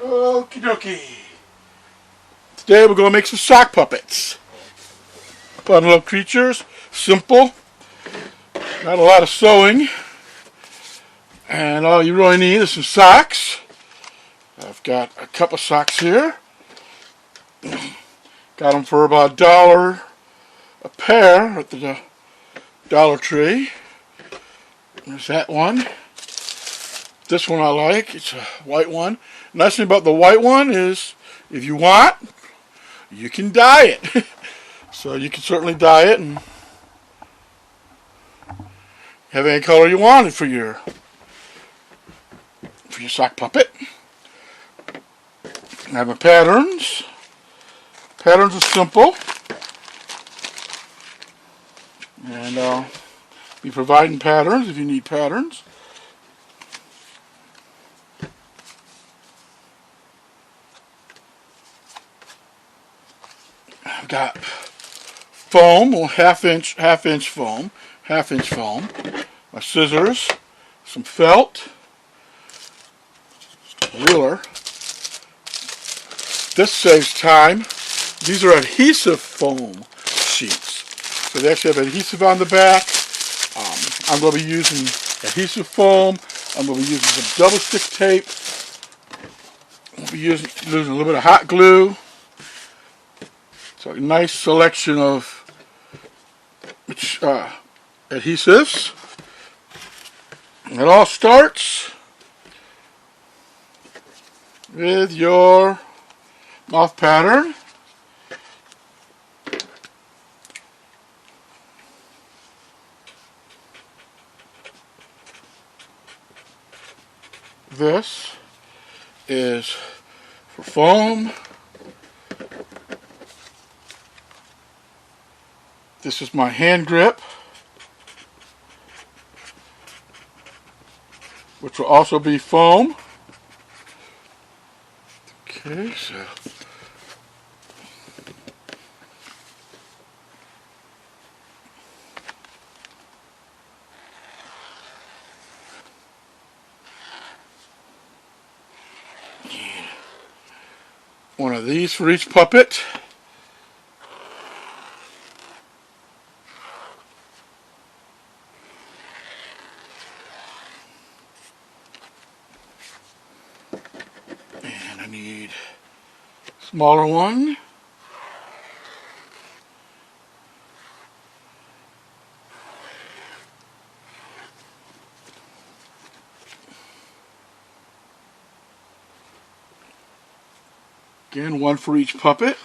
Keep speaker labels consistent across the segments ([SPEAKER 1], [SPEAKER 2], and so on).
[SPEAKER 1] Okie dokie. Today we're going to make some sock puppets. Fun little creatures. Simple. Not a lot of sewing. And all you really need is some socks. I've got a couple of socks here. Got them for about $1 a pair at the Dollar Tree. There's that one. This one I like. It's a white one. Nice thing about the white one is if you want, you can dye it. So you can certainly dye it and have any color you wanted for your sock puppet. I have my patterns. Patterns are simple. And I'll be providing patterns if you need patterns. I've got foam, well, half inch foam, my scissors, some felt, a ruler. This saves time. These are adhesive foam sheets. So they actually have adhesive on the back. I'm going to be using adhesive foam. I'm going to be using some double stick tape. I'll be using a little bit of hot glue. So a nice selection of adhesives. It all starts with your mouth pattern. This is for foam. This is my hand grip, which will also be foam. Okay, so one of these for each puppet. And I need a smaller one. Again, one for each puppet.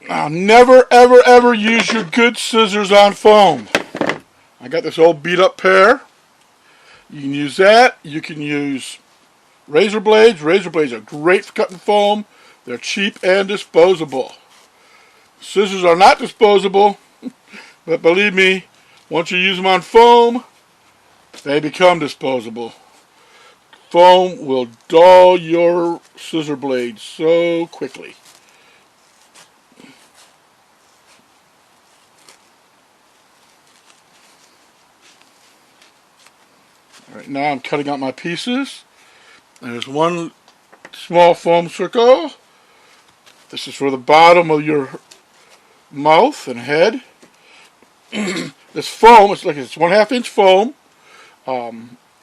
[SPEAKER 1] Now, never, ever, ever use your good scissors on foam. I got this old beat up pair. You can use that. You can use razor blades. Razor blades are great for cutting foam. They're cheap and disposable. Scissors are not disposable, but believe me, once you use them on foam, they become disposable. Foam will dull your scissor blades so quickly. Alright, now I'm cutting out my pieces. There's one small foam circle. This is for the bottom of your mouth and head. This foam, it's 1/2 inch foam.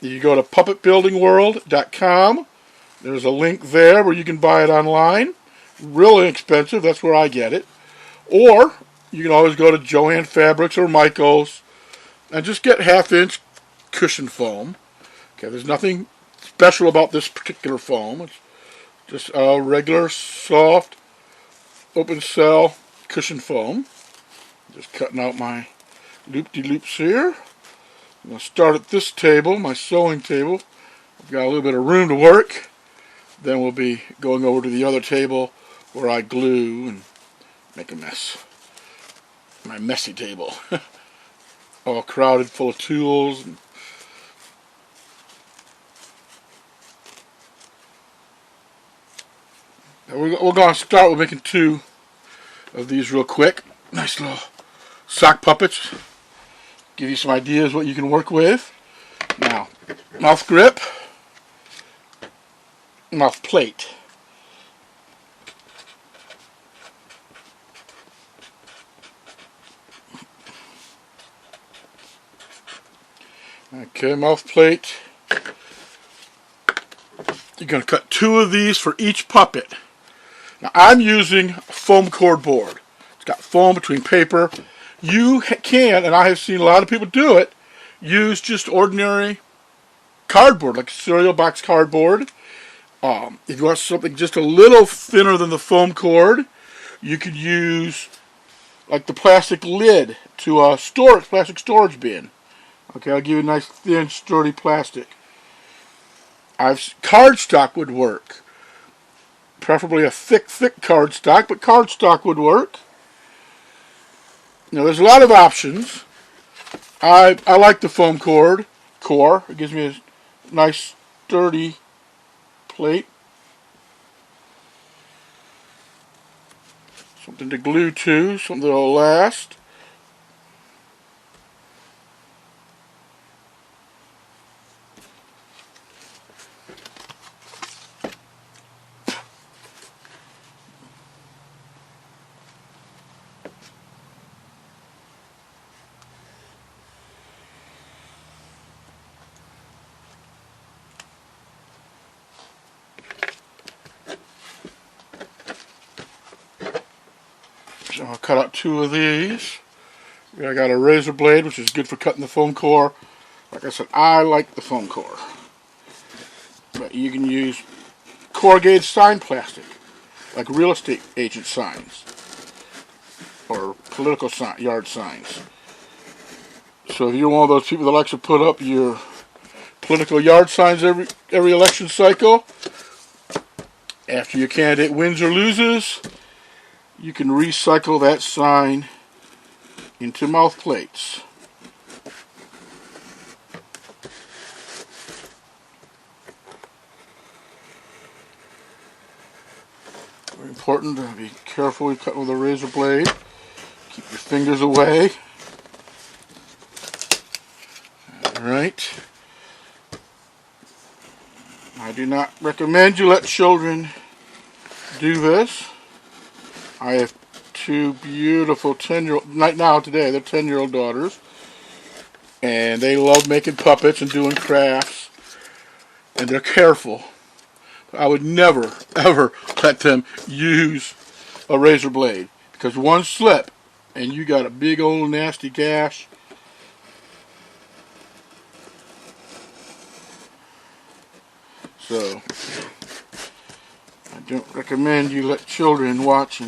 [SPEAKER 1] You go to puppetbuildingworld.com. There's a link there where you can buy it online. Really inexpensive, that's where I get it. Or you can always go to Joann Fabrics or Michaels and just get 1/2 inch cushion foam. Okay, there's nothing special about this particular foam. It's just a regular soft open cell cushion foam. Just cutting out my loop-de-loops here. I'm going to start at this table, my sewing table. I've got a little bit of room to work. Then we'll be going over to the other table where I glue and make a mess. My messy table. All crowded full of tools. We're going to start with making 2 of these real quick. Nice little sock puppets. give you some ideas what you can work with. Now, mouth grip, mouth plate. Okay, mouth plate. You're going to cut 2 of these for each puppet. Now I'm using a foam cord board. It's got foam between paper. You can, and I have seen a lot of people do it, use just ordinary cardboard, like cereal box cardboard. If you want something just a little thinner than the foam cord, you could use like the plastic lid to a plastic storage bin. Okay, I'll give you a nice thin, sturdy plastic. Cardstock would work. Preferably a thick cardstock, but cardstock would work. Now, there's a lot of options. I like the foam core. It gives me a nice, sturdy plate. Something to glue to, something that will last. So I'll cut out 2 of these. I got a razor blade, which is good for cutting the foam core. Like I said, I like the foam core. But you can use corrugated sign plastic, like real estate agent signs or political yard signs. So if you're one of those people that likes to put up your political yard signs every election cycle, after your candidate wins or loses, you can recycle that sign into mouth plates. Very important to be careful when cutting with a razor blade. Keep your fingers away. Alright. I do not recommend you let children do this. I have 2 beautiful 10-year-old, right now today, they're 10-year-old daughters. And they love making puppets and doing crafts. And they're careful. I would never, ever let them use a razor blade. Because one slip, and you got a big old nasty gash. So, I don't recommend you let children watch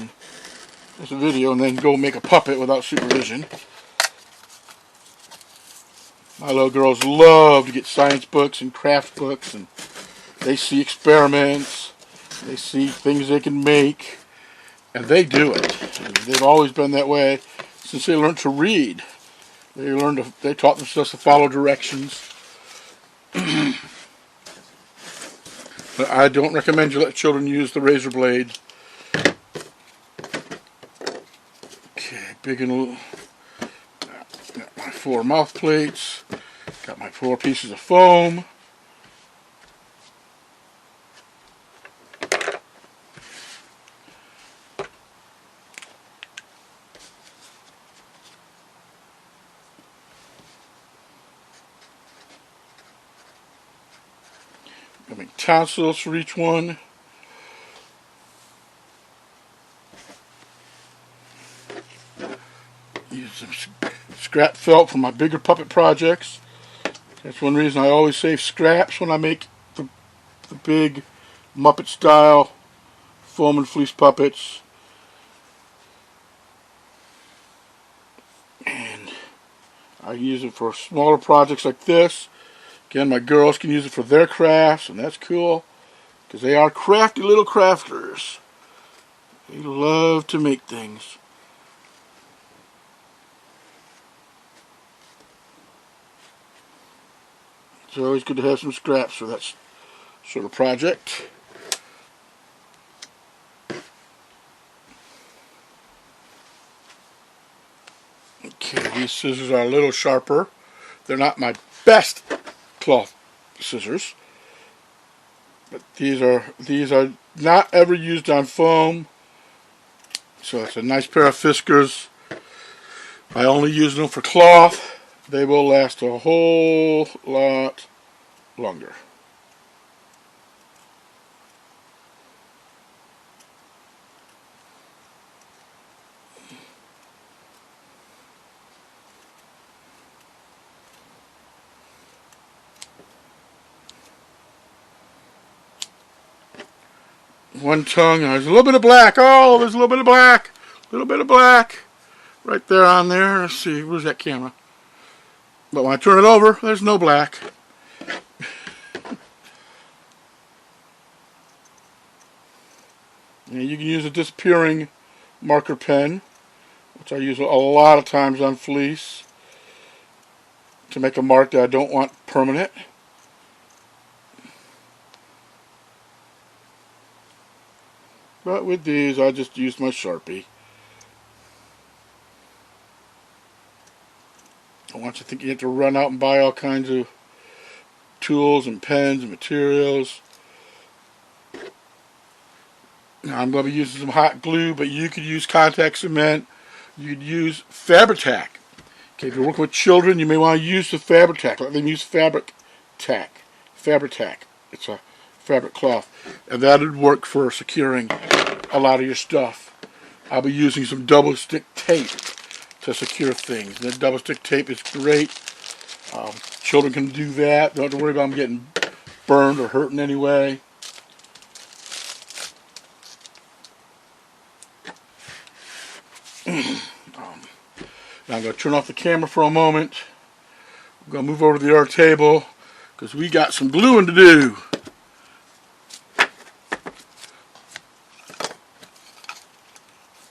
[SPEAKER 1] this video and then go make a puppet without supervision. My little girls love to get science books and craft books, and they see experiments, they see things they can make, and they do it. And they've always been that way since they learned to read. They taught themselves to follow directions. But I don't recommend you let children use the razor blade. Okay, big and little. Got my 4 mouth plates. Got my 4 pieces of foam. I'm going to make tonsils for each one. Use some scrap felt for my bigger puppet projects. That's one reason I always save scraps when I make the big Muppet style foam and fleece puppets. And I use it for smaller projects like this. Again, my girls can use it for their crafts, and that's cool because they are crafty little crafters. They love to make things. It's always good to have some scraps for that sort of project. Okay, these scissors are a little sharper. They're not my best cloth scissors, but these are not ever used on foam. So it's a nice pair of Fiskars. I only use them for cloth. They will last a whole lot longer. One tongue, there's a little bit of black. Oh, there's a little bit of black. A little bit of black. Right there on there. Let's see, where's that camera? But when I turn it over, there's no black. And you can use a disappearing marker pen, which I use a lot of times on fleece, to make a mark that I don't want permanent. But with these, I just use my Sharpie. I want you to think you have to run out and buy all kinds of tools and pens and materials. Now I'm going to be using some hot glue, but you could use contact cement. You could use Fabri-Tac. Okay, if you're working with children, you may want to use the Fabri-Tac. Let them use Fabri-Tac. Fabri-Tac. It's a fabric cloth, and that would work for securing a lot of your stuff. I'll be using some double stick tape to secure things. That double stick tape is great. Children can do that. Don't have to worry about them getting burned or hurt in any way. Now I'm going to turn off the camera for a moment. I'm going to move over to the art table because we got some gluing to do.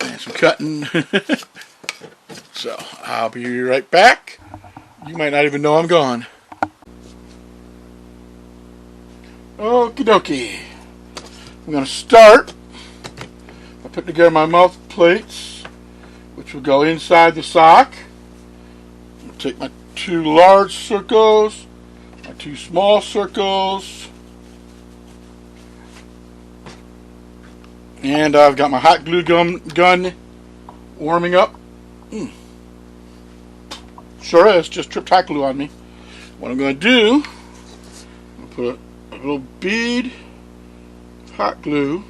[SPEAKER 1] And some cutting. So I'll be right back. You might not even know I'm gone. Okie dokie. I'm going to start by putting together my mouth plates, which will go inside the sock. I'll take my 2 large circles, my 2 small circles, and I've got my hot glue gun warming up. Sure is, just tripped hot glue on me. What I'm going to do, I'm going to put a little bead of hot glue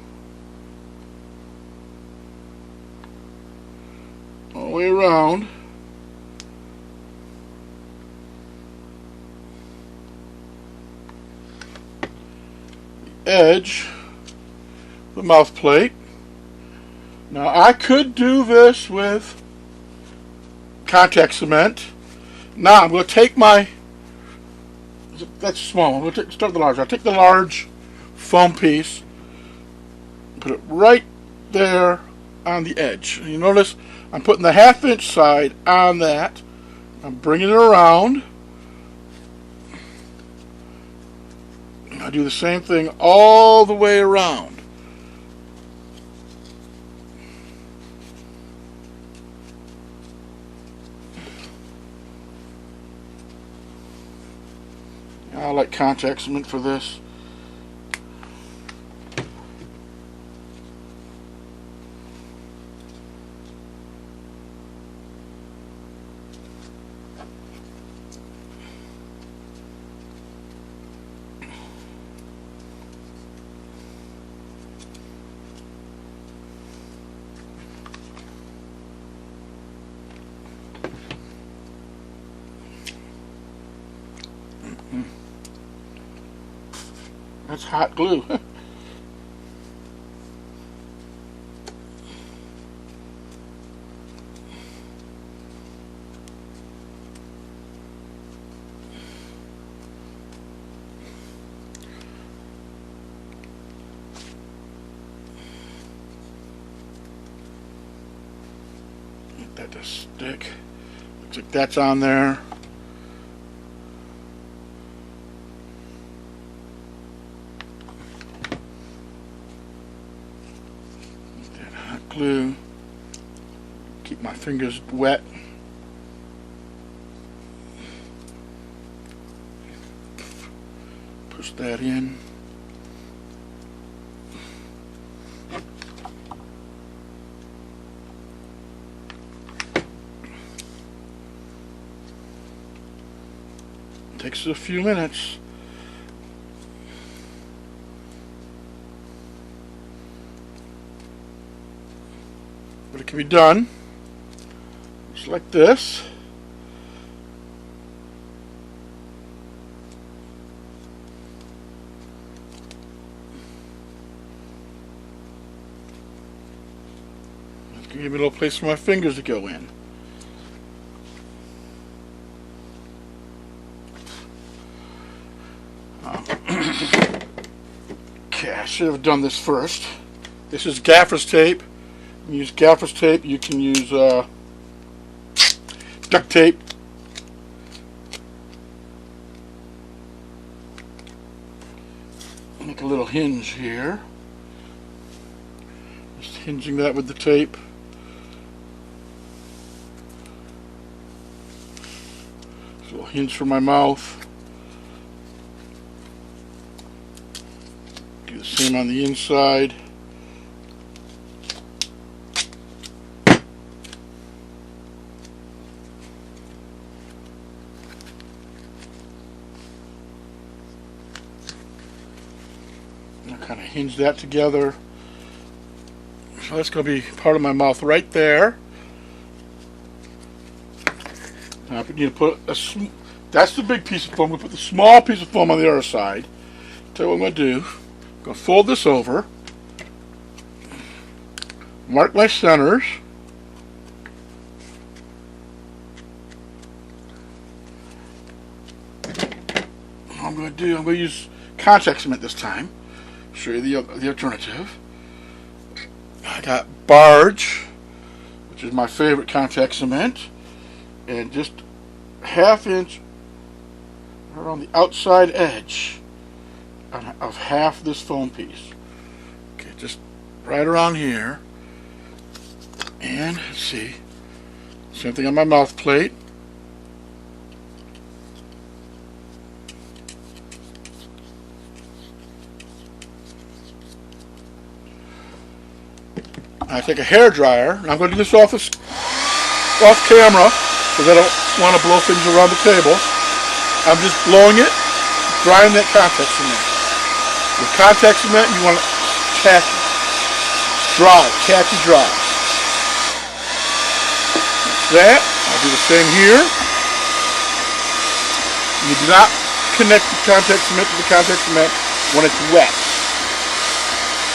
[SPEAKER 1] all the way around the edge of the mouth plate. Now I could do this with contact cement. Now I'm going to take my, that's small, I'm going to start with the large. I'll take the large foam piece, put it right there on the edge. And you notice I'm putting the 1/2 inch side on that. I'm bringing it around. And I do the same thing all the way around. I like contact cement for this. That's hot glue. Get that to stick. Looks like that's on there. Glue. Keep my fingers wet push that in. Takes a few minutes. But it can be done just like this. It's going to give me a little place for my fingers to go in. Okay, I should have done this first. This is gaffer's tape. You can use gaffer's tape. You can use duct tape. Make a little hinge here. Just hinging that with the tape. Just a little hinge for my mouth. Do the same on the inside. Kind of hinge that together. So that's going to be part of my mouth right there. Now I need to put that's the big piece of foam. I'm going to put the small piece of foam on the other side. Tell you what I'm going to do. I'm going to fold this over. Mark my centers. I'm going to use contact cement this time. Show you the alternative. I got Barge, which is my favorite contact cement, and just ½ inch around the outside edge of half this foam piece. Okay, just right around here. And let's see, same thing on my mouth plate. I take a hair dryer, and I'm going to do this off camera because I don't want to blow things around the table. I'm just blowing it, drying that contact cement. With contact cement, you want it tacky, dry, tacky dry. That's that. I'll do the same here. You do not connect the contact cement to the contact cement when it's wet.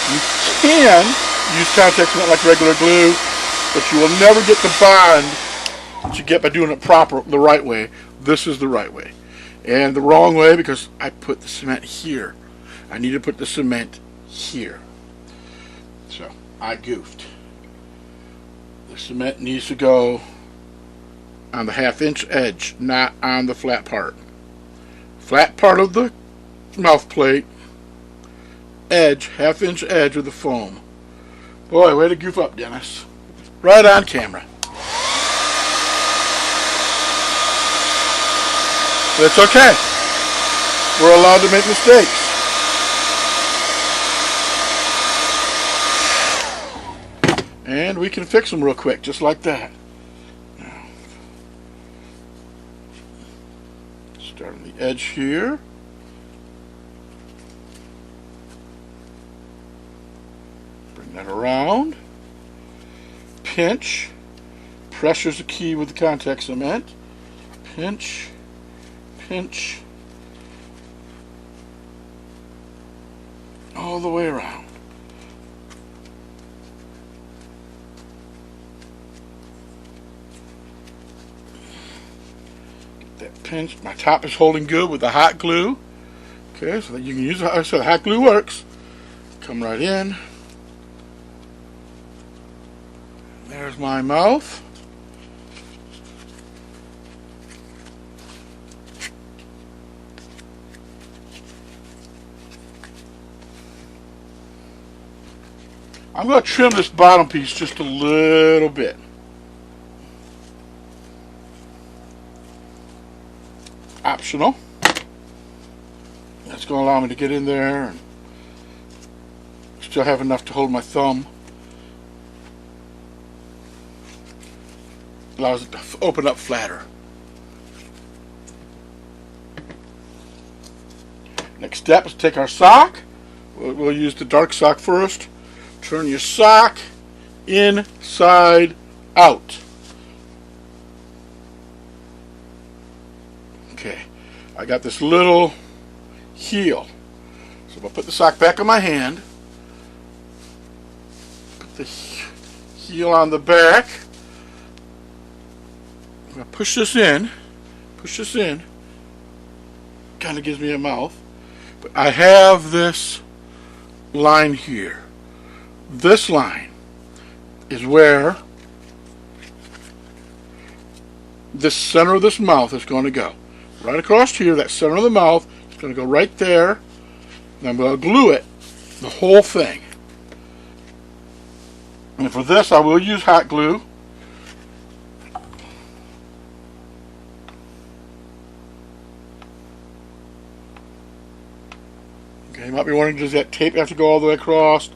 [SPEAKER 1] You can use contact cement like regular glue, but you will never get the bond that you get by doing it the right way. This is the right way. And the wrong way because I put the cement here. I need to put the cement here. So, I goofed. The cement needs to go on the ½ inch edge, not on the flat part. Flat part of the mouth plate, edge, ½ inch edge of the foam. Boy, way to goof up, Dennis. Right on camera. But it's okay. We're allowed to make mistakes. And we can fix them real quick, just like that. Now, start on the edge here. That around, pinch, pressure's the key with the contact cement, pinch, pinch, all the way around. Get that pinch, my top is holding good with the hot glue, okay, so that you can use it, so the hot glue works. Come right in. There's my mouth. I'm going to trim this bottom piece just a little bit. Optional. That's going to allow me to get in there and still have enough to hold my thumb. Allows it to open up flatter. Next step is take our sock. We'll use the dark sock first. Turn your sock inside out. Okay, I got this little heel. So I'm going to put the sock back on my hand. Put the heel on the back. I'm going to push this in. Push this in. Kind of gives me a mouth. But I have this line here. This line is where this center of this mouth is going to go. Right across here, that center of the mouth is going to go right there. And I'm going to glue it, the whole thing. And for this, I will use hot glue. Okay, you might be wondering, does that tape have to go all the way across?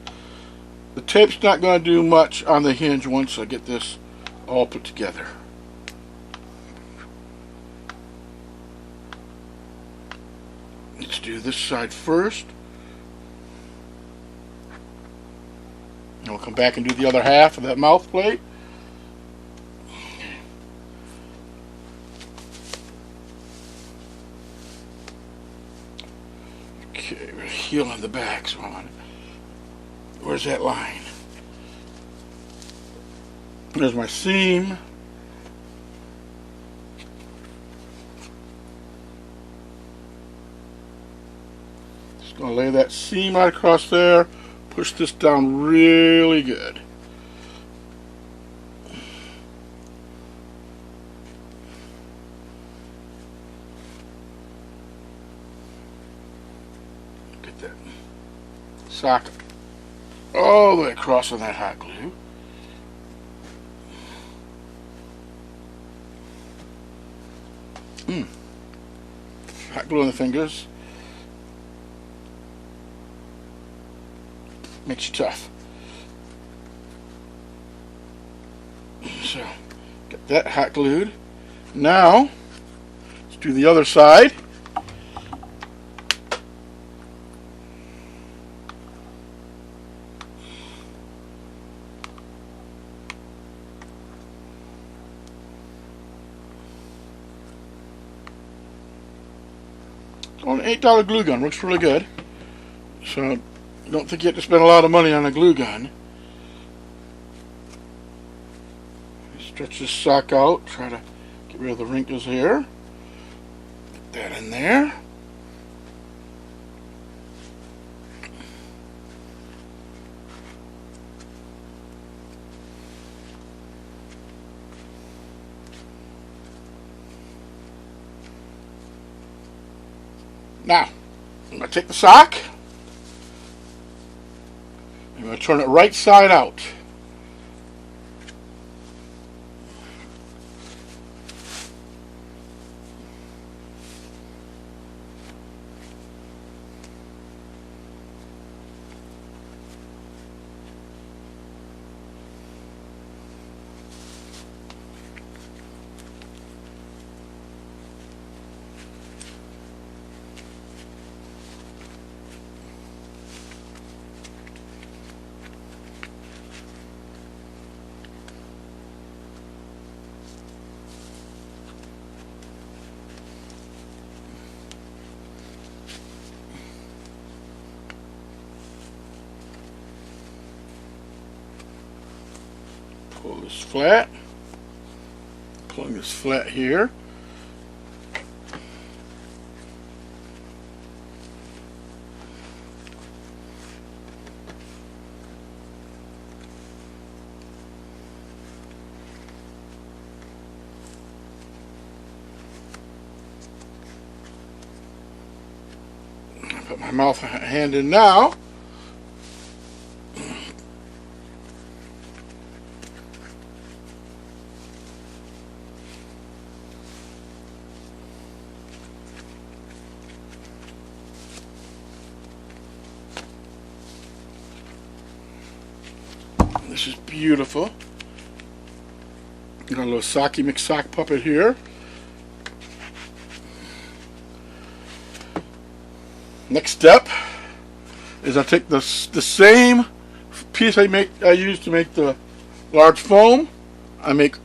[SPEAKER 1] The tape's not going to do much on the hinge once I get this all put together. Let's do this side first. And we'll come back and do the other half of that mouth plate. Okay, we're heel on the back, so on. Where's that line? There's my seam. Just going to lay that seam right across there. Push this down really good. Get that socket all the way across on that hot glue. Hot glue on the fingers makes you tough. So, get that hot glued. Now, let's do the other side. On an $8 glue gun, works really good. So, I don't think you have to spend a lot of money on a glue gun. Stretch this sock out, try to get rid of the wrinkles here. Get that in there. Now, I'm going to take the sock, I'm going to turn it right side out. Pull this flat, pulling this flat here. Put my mouth hand in now. This is beautiful. Got a little Saki McSock puppet here. Next step is I take the same piece I use to make the large foam. I make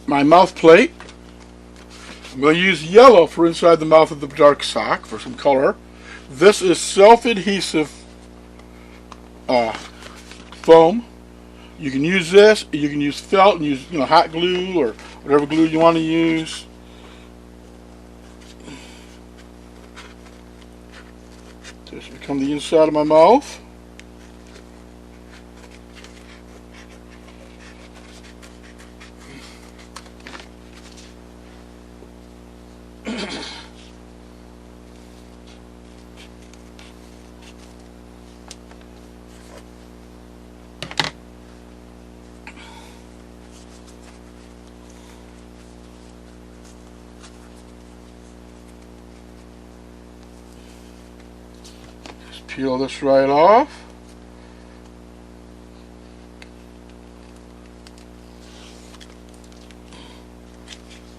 [SPEAKER 1] my mouth plate. I'm going to use yellow for inside the mouth of the dark sock for some color. This is self-adhesive foam. You can use this. You can use felt and use hot glue or whatever glue you want to use. This will become the inside of my mouth. Peel this right off.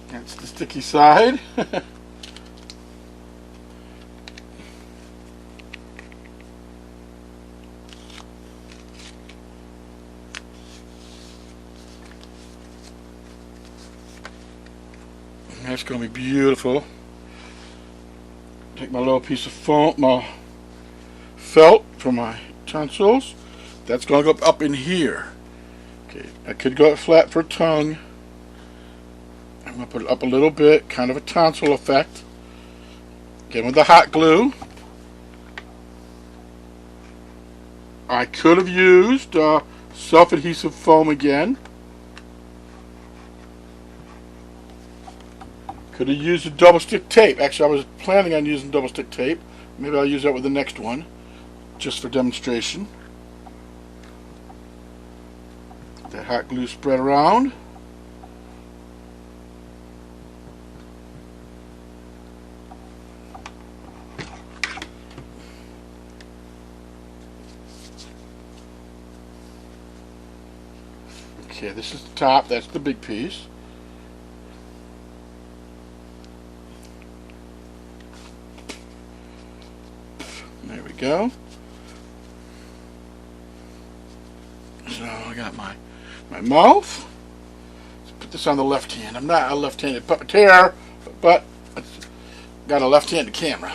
[SPEAKER 1] That's the sticky side. That's going to be beautiful. Take my little piece of foam, my felt for my tonsils. That's going to go up in here. Okay, I could go flat for tongue. I'm going to put it up a little bit, kind of a tonsil effect. Again with the hot glue. I could have used self-adhesive foam again. Could have used a double stick tape. Actually, I was planning on using double stick tape. Maybe I'll use that with the next one, just for demonstration. That hot glue spread around. Okay, this is the top. That's the big piece. There we go. So I got my mouth. Let's put this on the left hand. I'm not a left-handed puppeteer, but I've got a left-handed camera.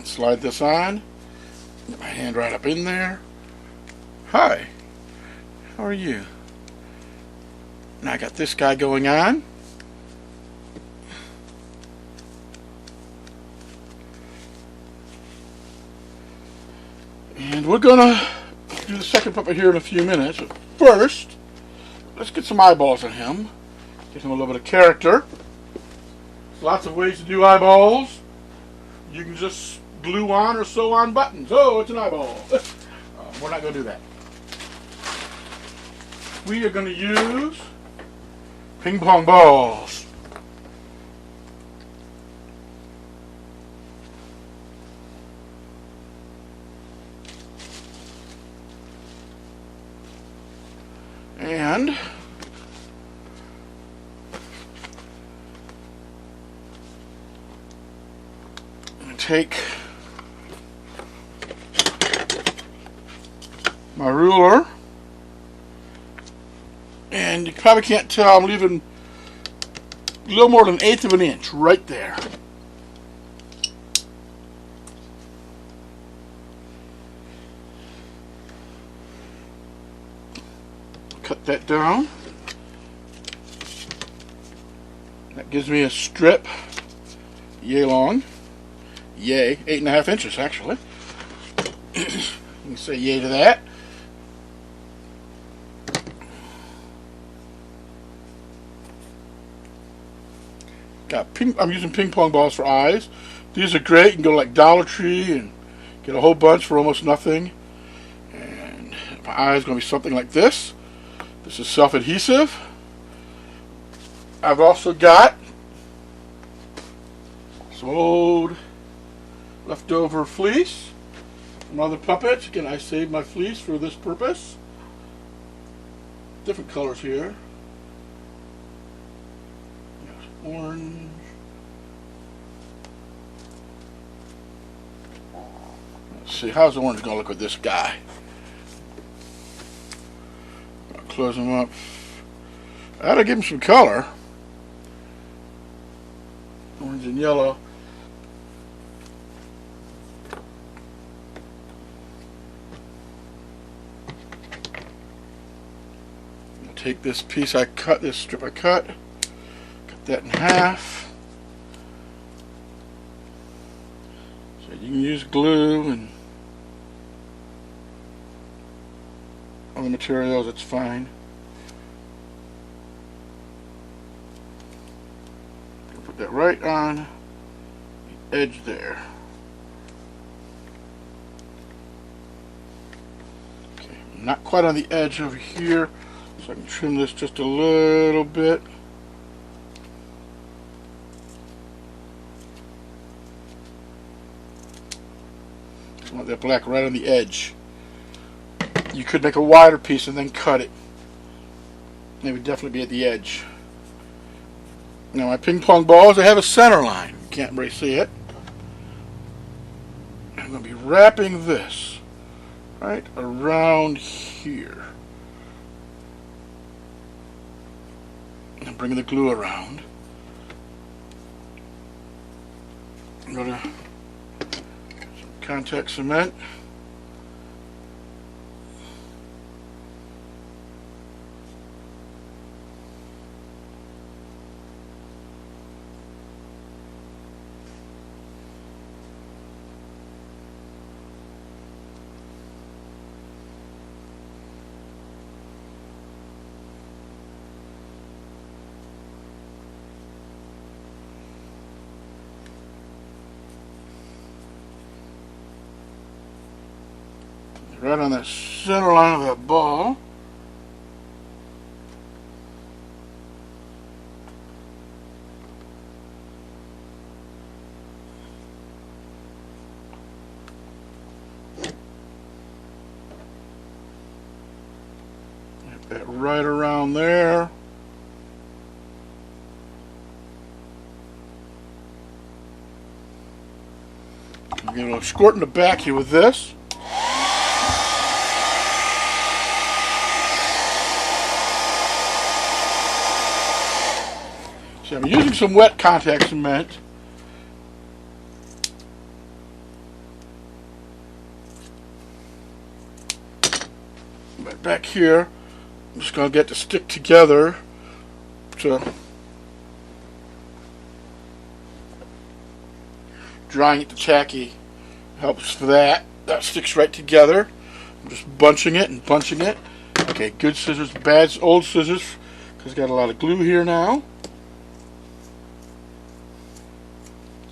[SPEAKER 1] Slide this on. Get my hand right up in there. Hi. How are you? Now I got this guy going on. And we're gonna do the second puppet here in a few minutes. But first, let's get some eyeballs on him. Give him a little bit of character. There's lots of ways to do eyeballs. You can just glue on or sew on buttons. Oh, it's an eyeball. We're not gonna do that. We are gonna use ping pong balls. And take my ruler, and you probably can't tell, I'm leaving a little more than 1/8 of an inch right there. Cut that down. That gives me a strip yay long. Yay, 8.5 inches actually. You can say yay to that. I'm using ping pong balls for eyes. These are great. You can go to like Dollar Tree and get a whole bunch for almost nothing. And my eye is going to be something like this. This is self-adhesive. I've also got some old leftover fleece. some other puppets. Again, I saved my fleece for this purpose. Different colors here. There's orange. Let's see, how's the orange going to look with this guy? I'll close him up. I ought to give him some color. Orange and yellow. I'll take this piece I cut, this strip I cut that in half. So you can use glue and other materials, it's fine. Put that right on the edge there. Okay, not quite on the edge over here, so I can trim this just a little bit. I want that black right on the edge. You could make a wider piece and then cut it. It would definitely be at the edge. Now my ping pong balls, they have a center line. You can't really see it. I'm going to be wrapping this right around here. And bringing the glue around. I'm going to some contact cement. Right on the center line of that ball. Get that right around there. I'm going to squirt in the back here with this. See, I'm using some wet contact cement. But back here, I'm just going to get to stick together. So, drying it to tacky helps for that. That sticks right together. I'm just bunching it and bunching it. Okay, good scissors, bad old scissors, because it's got a lot of glue here now.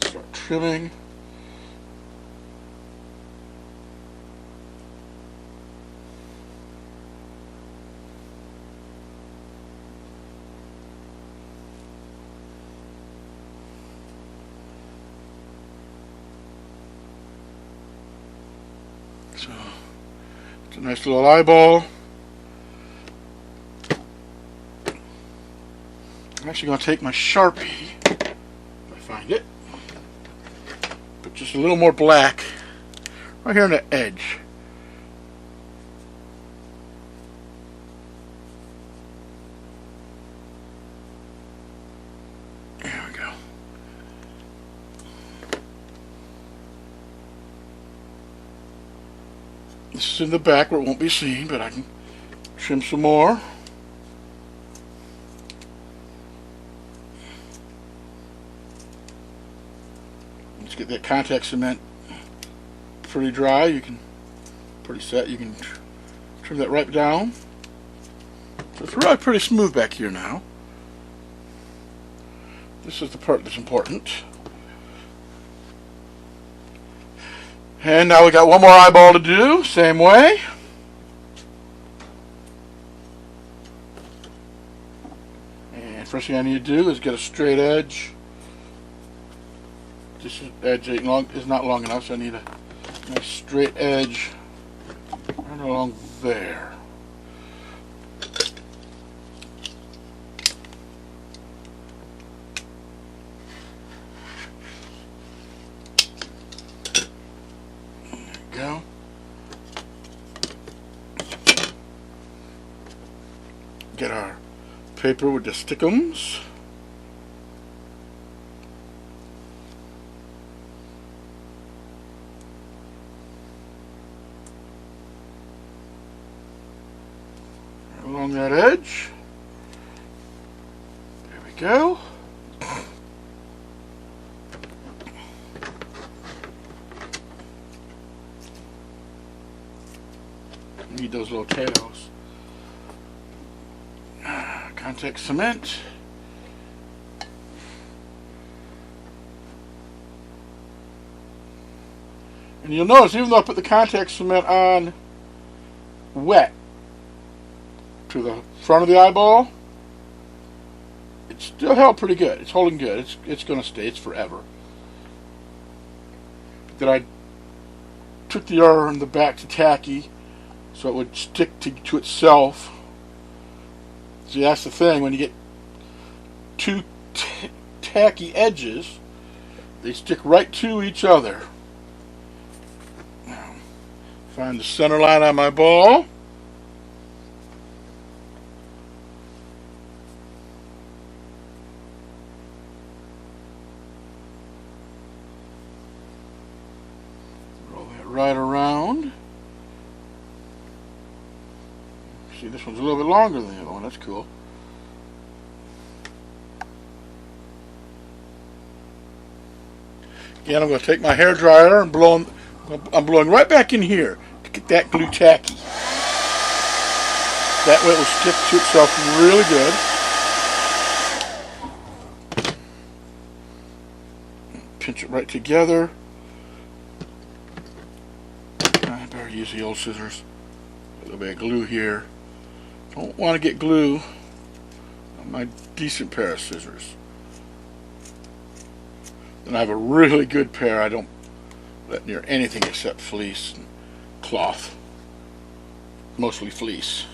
[SPEAKER 1] Start trimming. So, it's a nice little eyeball. I'm actually going to take my Sharpie, if I find it, put just a little more black right here on the edge. There we go. This is in the back where it won't be seen, but I can trim some more. Let's get that contact cement pretty dry. You can pretty set. You can trim that right down. So it's really pretty smooth back here now. This is the part that's important. And now we got one more eyeball to do, same way. And first thing I need to do is get a straight edge. This edge is not long enough, so I need to Nice straight edge right along there. There you go. Get our paper with the stickums. Along that edge. There we go. Need those little tails. Contact cement. And you'll notice, even though I put the contact cement on wet to the front of the eyeball, it's still held pretty good. It's holding good. It's going to stay. It's forever. But then I took the yarn in the back to tacky so it would stick to itself. See, that's the thing. When you get two tacky edges, they stick right to each other. Now, find the center line on my ball. Roll that right around. See, this one's a little bit longer than the other one. That's cool. Again, I'm going to take my hair dryer and I'm blowing right back in here to get that glue tacky. That way it will stick to itself really good. Pinch it right together. I better use the old scissors. A little bit of glue here. Don't want to get glue on my decent pair of scissors. Then I have a really good pair. I don't let near anything except fleece and cloth. Mostly fleece.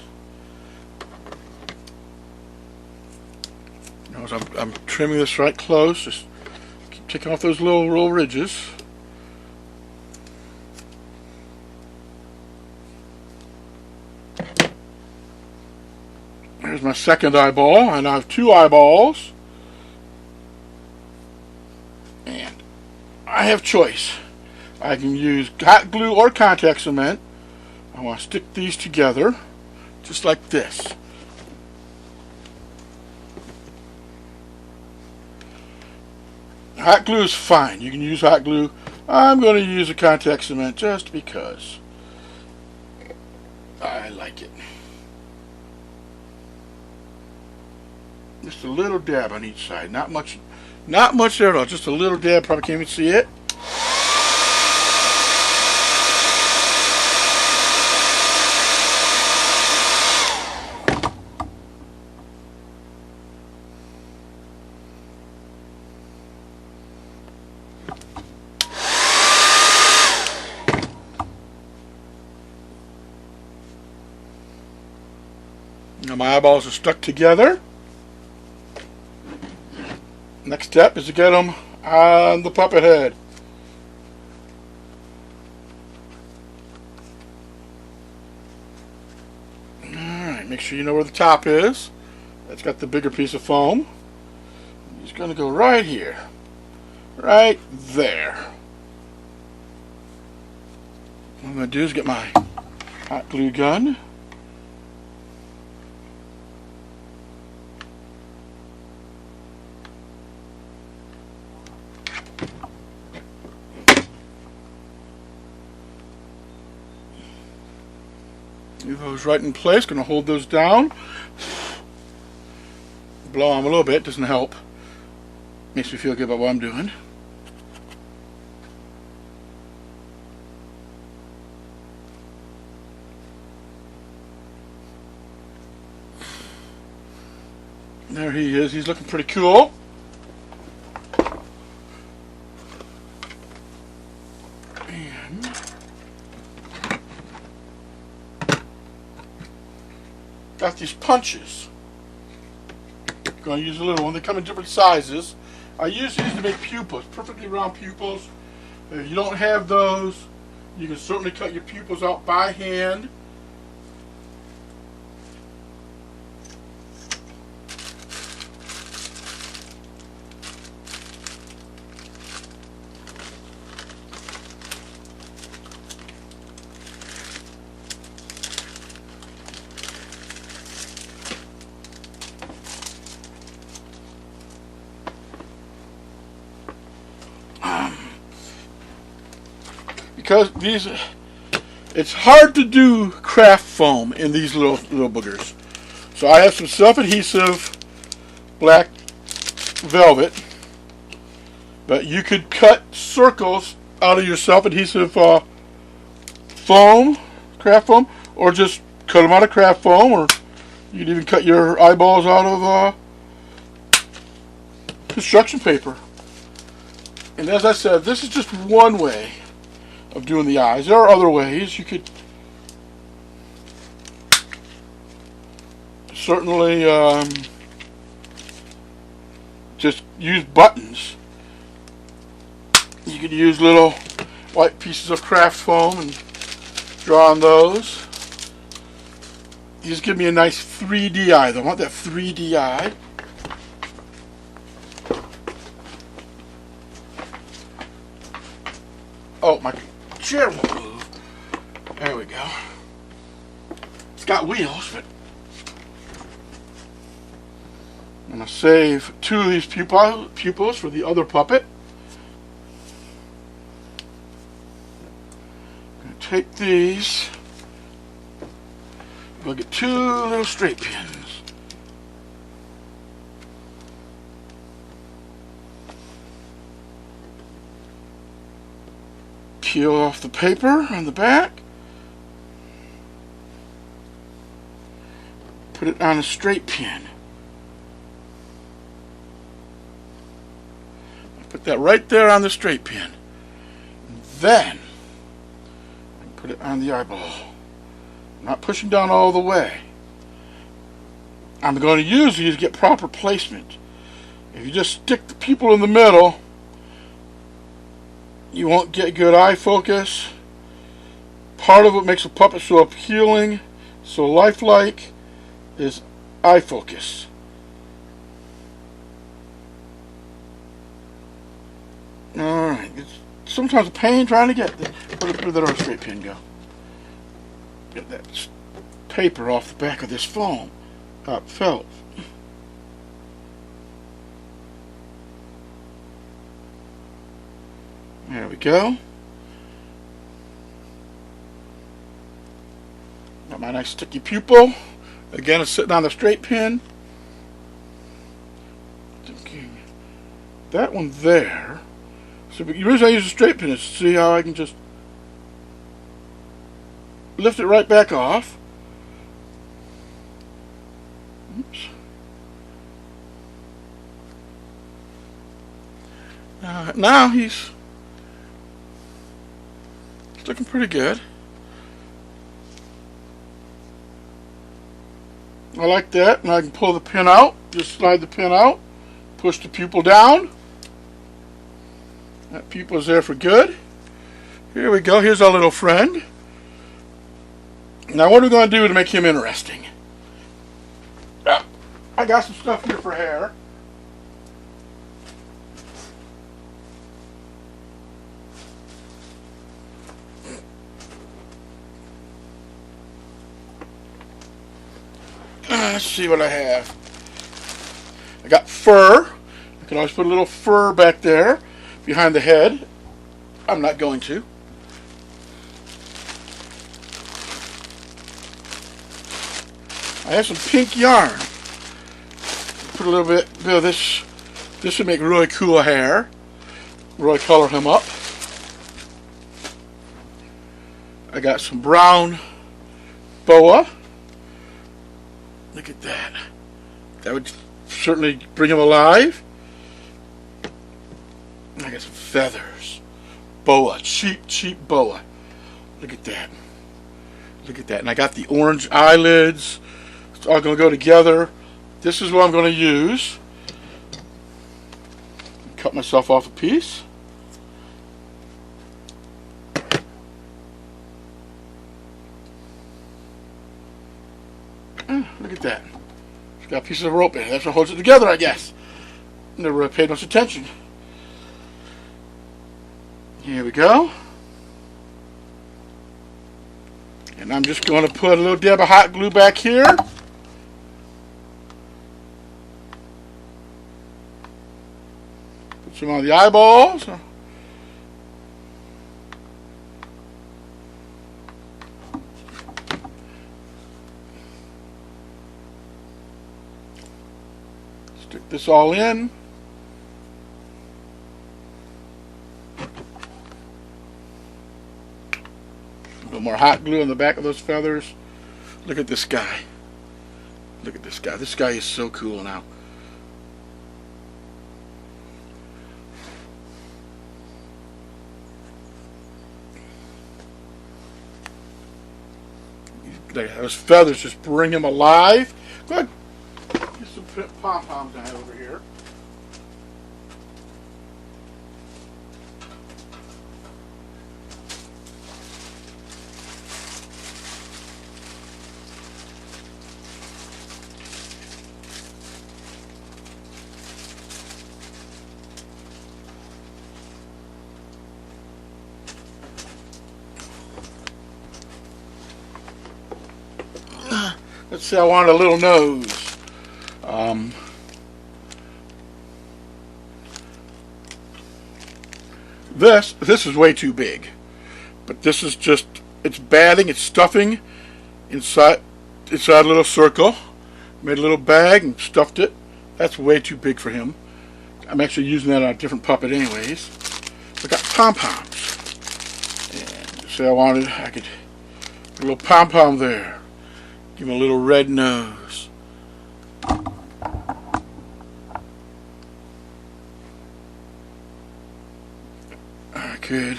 [SPEAKER 1] Now, as I'm trimming this right close, just keep taking off those little ridges. Here's my second eyeball, and I have two eyeballs. And I have choice. I can use hot glue or contact cement. I want to stick these together, just like this. Hot glue is fine. You can use hot glue. I'm going to use a contact cement just because I like it. Just a little dab on each side. Not much there at all. Just a little dab. Probably can't even see it. Now my eyeballs are stuck together. Next step is to get them on the puppet head. Alright, make sure you know where the top is. That's got the bigger piece of foam. It's going to go right here. Right there. What I'm going to do is get my hot glue gun. Leave those right in place. Going to hold those down. Blow them a little bit. Doesn't help. Makes me feel good about what I'm doing. There he is. He's looking pretty cool. And got these punches. I'm going to use a little one. They come in different sizes. I use these to make pupils, perfectly round pupils. If you don't have those, you can certainly cut your pupils out by hand. Because it's hard to do craft foam in these little boogers. So I have some self-adhesive black velvet, but you could cut circles out of your self-adhesive foam, craft foam, or just cut them out of craft foam, or you could even cut your eyeballs out of construction paper. And as I said, this is just one way of doing the eyes. There are other ways. You could certainly just use buttons. You could use little white pieces of craft foam and draw on those. Just give me a nice 3D eye though. I want that 3D eye. Oh, my chair won't move. There we go. It's got wheels, but I'm going to save 2 of these pupils for the other puppet. I'm going to take these. We'll get 2 little straight pins. Peel off the paper on the back. Put it on a straight pin. Put that right there on the straight pin. And then put it on the eyeball. I'm not pushing down all the way. I'm going to use these to get proper placement. If you just stick the pupil in the middle, you won't get good eye focus. Part of what makes a puppet so appealing, so lifelike, is eye focus. Alright, it's sometimes a pain trying to get there. Where did our straight pin go? Get that paper off the back of this foam. Felt. There we go. Got my nice sticky pupil. Again, it's sitting on the straight pin. That one there. So the reason I use a straight pin is to see how I can just lift it right back off. Oops. Now he's looking pretty good. I like that. Now I can pull the pin out. Just slide the pin out. Push the pupil down. That pupil is there for good. Here we go. Here's our little friend. Now what are we going to do to make him interesting? I got some stuff here for hair. Let's see what I have. I got fur. I can always put a little fur back there behind the head. I'm not going to. I have some pink yarn. Put a little bit of this. This would make really cool hair. Really color him up. I got some brown boa. Look at that. That would certainly bring him alive. I got some feathers. Boa. Cheap boa. Look at that. Look at that. And I got the orange eyelids. It's all going to go together. This is what I'm going to use. Cut myself off a piece. Look at that. It's got pieces of rope in it. That's what holds it together, I guess. Never really paid much attention. Here we go. And I'm just going to put a little dab of hot glue back here. Put some on the eyeballs. Stick this all in. A little more hot glue on the back of those feathers. Look at this guy. Look at this guy. This guy is so cool now. Those feathers just bring him alive. Go ahead. Get some pom-poms I have over here. Let's see, I want a little nose. This is way too big. But this is just, it's batting, it's stuffing inside a little circle. Made a little bag and stuffed it. That's way too big for him. I'm actually using that on a different puppet anyways. I got pom-poms. And say I could put a little pom-pom there. Give him a little red nose. I could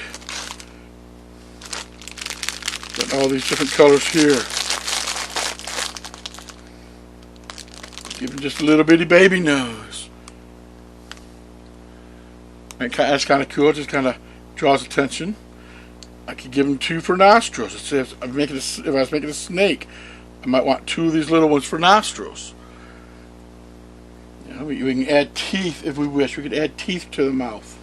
[SPEAKER 1] get all these different colors here. Give him just a little bitty baby nose. And that's kind of cool. It just kind of draws attention. I could give him 2 for nostrils. Let's say if I was making a snake, I might want 2 of these little ones for nostrils. You know, we can add teeth if we wish. We could add teeth to the mouth.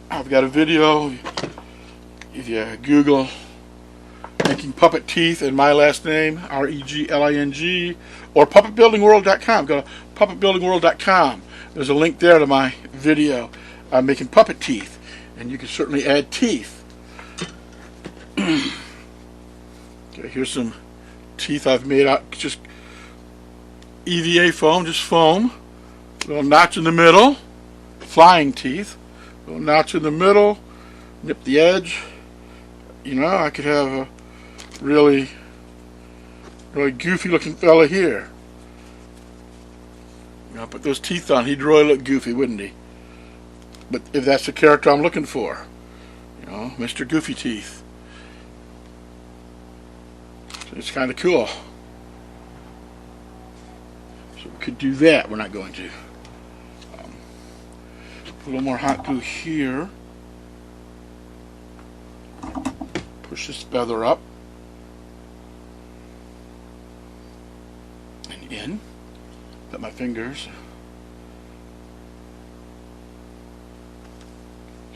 [SPEAKER 1] I've got a video. If you Google making puppet teeth and my last name, REGLING, or puppetbuildingworld.com. Go to puppetbuildingworld.com. There's a link there to my video making puppet teeth, and you can certainly add teeth. Okay, here's some teeth I've made out just EVA foam, just foam. Little notch in the middle, flying teeth. Little notch in the middle, nip the edge. You know, I could have a really goofy looking fella here. You know, put those teeth on, he'd really look goofy, wouldn't he? But if that's the character I'm looking for, you know, Mr. Goofy Teeth. It's kind of cool. So we could do that. We're not going to. Put a little more hot glue here. Push this feather up. And in. Let my fingers.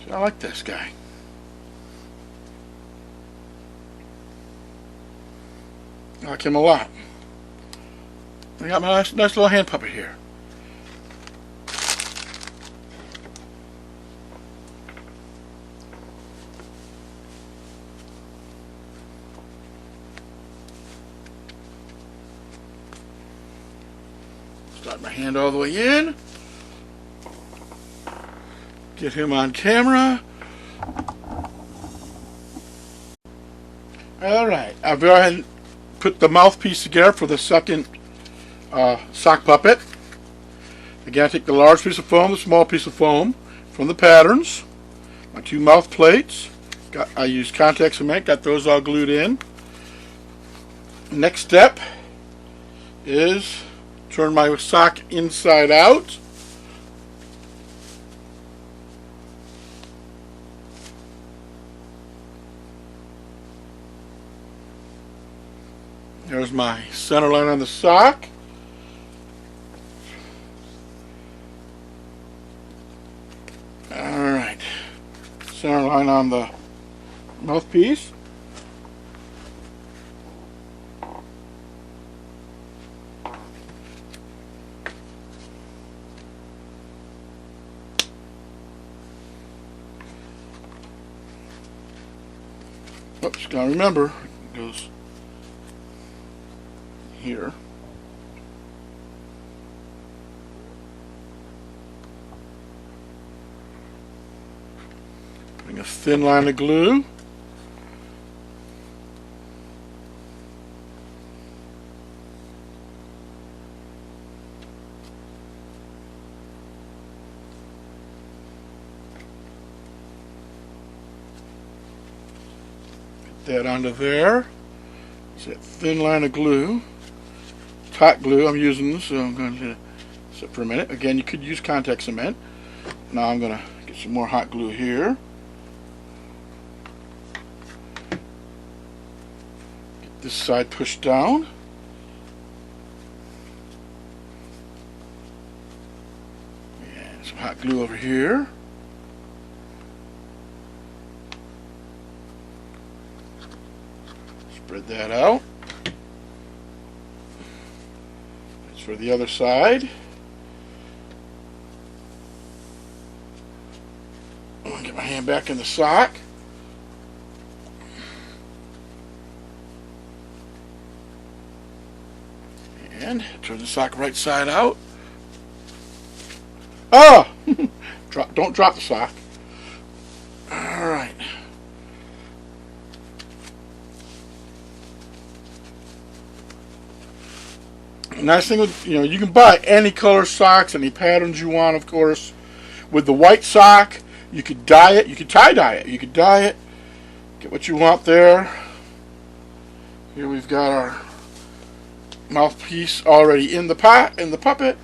[SPEAKER 1] So I like this guy. I like him a lot. I got my nice little hand puppet here. Start my hand all the way in. Get him on camera. Alright, I've go ahead and put the mouthpiece together for the second sock puppet. Again, I take the large piece of foam, the small piece of foam from the patterns. My 2 mouth plates. I used contact cement, got those all glued in. Next step is turn my sock inside out. There's my center line on the sock. Alright, center line on the mouthpiece. Oops, gotta remember, it goes here. Putting a thin line of glue. That onto there. It's that thin line of glue. Hot glue I'm using, so I'm going to sit for a minute. Again, you could use contact cement. Now I'm going to get some more hot glue here. Get this side pushed down. And some hot glue over here. Spread that out. That's for the other side. I'm going to get my hand back in the sock. And turn the sock right side out. Ah! Don't drop the sock. Alright. Nice thing with, you can buy any color socks, any patterns you want, of course. With the white sock, you could dye it, you could tie-dye it. You could dye it, get what you want there. Here we've got our mouthpiece already in the puppet.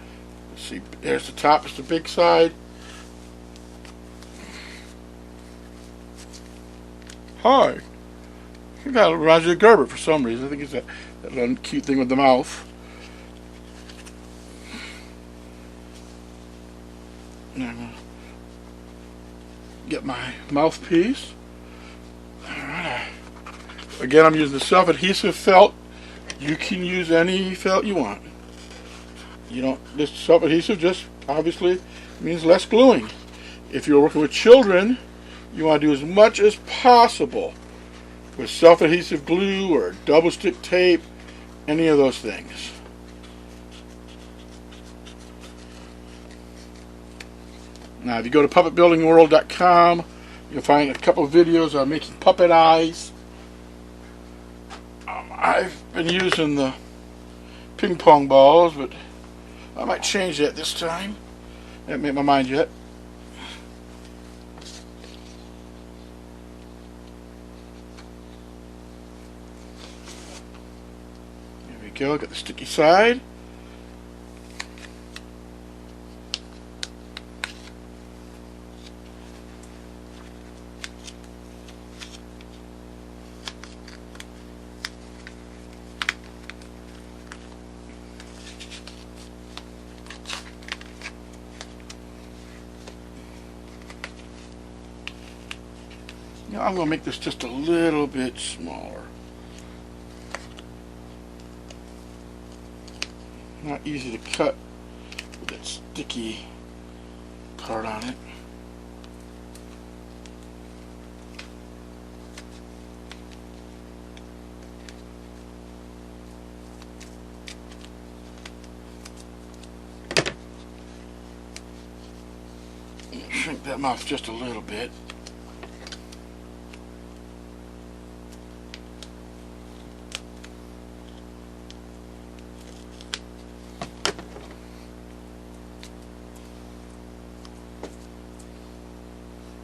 [SPEAKER 1] Let's see, there's the top, it's the big side. Hi. I got it reminds you of Gerber for some reason. I think it's that little cute thing with the mouth. Now I'm going to get my mouthpiece. Alright. Again, I'm using the self-adhesive felt. You can use any felt you want. This self-adhesive just obviously means less gluing. If you're working with children, you want to do as much as possible with self-adhesive glue or double stick tape, any of those things. Now, if you go to puppetbuildingworld.com, you'll find a couple of videos on making puppet eyes. I've been using the ping pong balls, but I might change that this time. I haven't made my mind yet. There we go, got the sticky side. I'm going to make this just a little bit smaller. Not easy to cut with that sticky part on it. Shrink that mouth just a little bit.